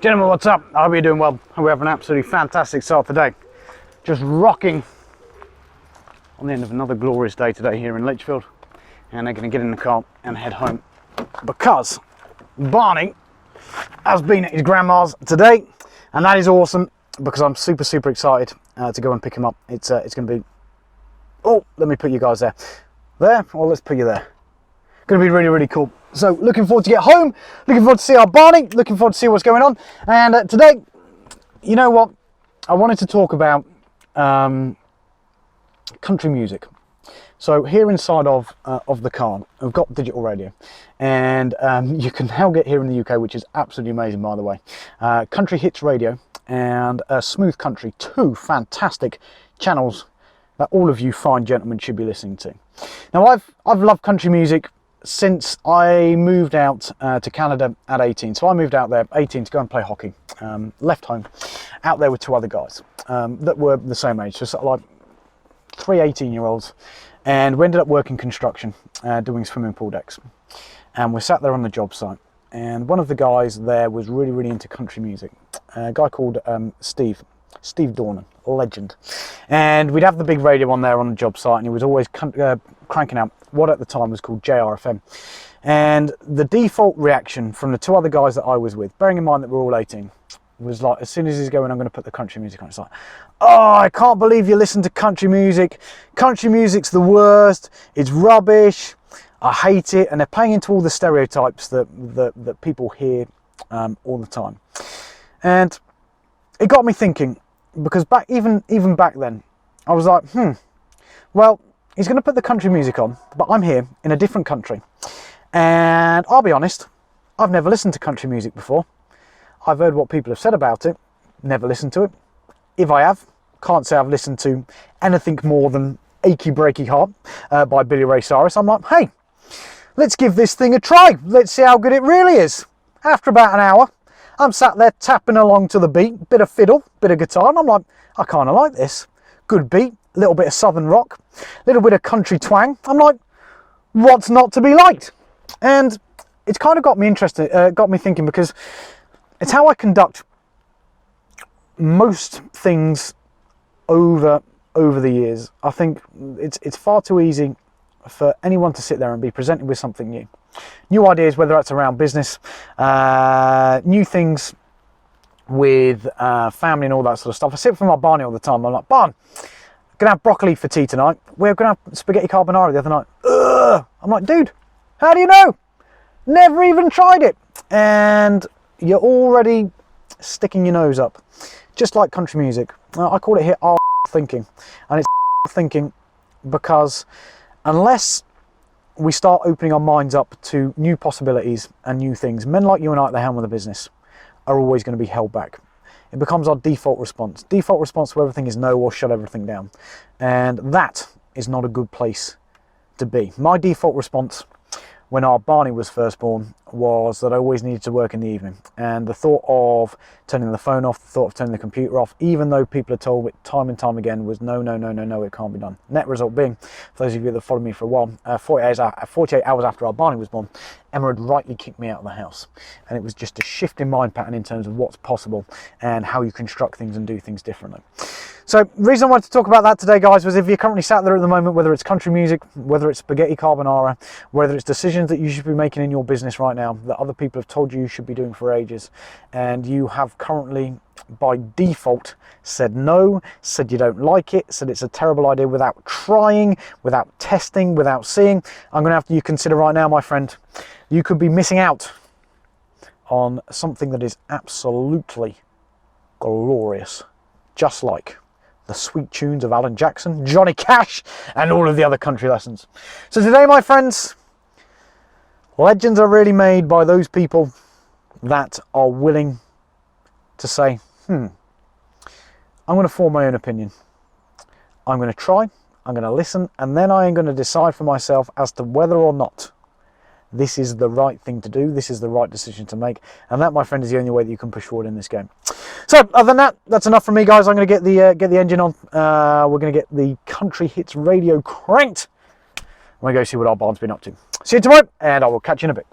Gentlemen, what's up? I hope you're doing well. Hope we have an absolutely fantastic start today. Just rocking on the end of another glorious day today here in Lichfield. And they're going to get in the car and head home because Barney has been at his grandma's today, and that is awesome because I'm super excited to go and pick him up. It's going to be, oh, let me put you guys there, or let's put you there. Going to be really cool. So looking forward to get home, looking forward to see our Barney, looking forward to see what's going on. And today, you know what, I wanted to talk about country music. So here inside of the car, we've got digital radio, and you can now get here in the UK, which is absolutely amazing, by the way. Country Hits Radio and Smooth Country, two fantastic channels that all of you fine gentlemen should be listening to. Now, I've loved country music since I moved out to Canada at 18. So I moved out there 18 to go and play hockey. Left home, out there with two other guys that were the same age, so sort of like three 18-year-olds. And we ended up working construction, doing swimming pool decks. And we sat there on the job site. And one of the guys there was really into country music. A guy called Steve Dornan, a legend. And we'd have the big radio on there on the job site, and he was always cranking out what at the time was called JRFM. And the default reaction from the two other guys that I was with, bearing in mind that we're all 18, was like, as soon as he's going, I'm going to put the country music on. It's like, oh, I can't believe you listen to country music. Country music's the worst. It's rubbish. I hate it. And they're playing into all the stereotypes that people hear all the time. And it got me thinking, because even back then, I was like, well, he's going to put the country music on, but I'm here in a different country. And I'll be honest, I've never listened to country music before. I've heard what people have said about it, never listened to it. If I have, can't say I've listened to anything more than Achy Breaky Heart by Billy Ray Cyrus. I'm like, hey, let's give this thing a try. Let's see how good it really is. After about an hour, I'm sat there tapping along to the beat, bit of fiddle, bit of guitar, and I'm like, I kind of like this. Good beat, a little bit of southern rock, a little bit of country twang. I'm like, what's not to be liked? And it's kind of got me interested, got me thinking, because it's how I conduct most things over the years. I think it's far too easy for anyone to sit there and be presented with something new. New ideas, whether that's around business, new things with family and all that sort of stuff. I sit with my Barney all the time. I'm like, Barn, gonna have broccoli for tea tonight. We're gonna have spaghetti carbonara the other night. Ugh. I'm like, dude, how do you know? Never even tried it. And you're already sticking your nose up. Just like country music. I call it here thinking. And it's thinking because unless we start opening our minds up to new possibilities and new things, men like you and I at the helm of the business are always going to be held back. It becomes our default response. Default response to everything is no, or shut everything down. And that is not a good place to be. My default response when our Barney was first born was that I always needed to work in the evening. And the thought of turning the phone off, the thought of turning the computer off, even though people are told it time and time again, was no, it can't be done. Net result being, for those of you that followed me for a while, 48 hours after our Barney was born, Emma had rightly kicked me out of the house. And it was just a shift in mind pattern in terms of what's possible and how you construct things and do things differently. So the reason I wanted to talk about that today, guys, was if you're currently sat there at the moment, whether it's country music, whether it's spaghetti carbonara, whether it's decisions that you should be making in your business right now that other people have told you should be doing for ages, and you have currently by default said no, said you don't like it, said it's a terrible idea without trying, without testing, without seeing, I'm going to have you consider right now, my friend, you could be missing out on something that is absolutely glorious, just like the sweet tunes of Alan Jackson, Johnny Cash, and all of the other country lessons. So today, my friends, legends are really made by those people that are willing to say, I'm going to form my own opinion. I'm going to try, I'm going to listen, and then I am going to decide for myself as to whether or not this is the right thing to do, this is the right decision to make, and that, my friend, is the only way that you can push forward in this game. So, other than that, that's enough from me, guys. I'm going to get the engine on. We're going to get the Country Hits Radio cranked. I'm going to go see what our barn's been up to. See you tomorrow, and I will catch you in a bit.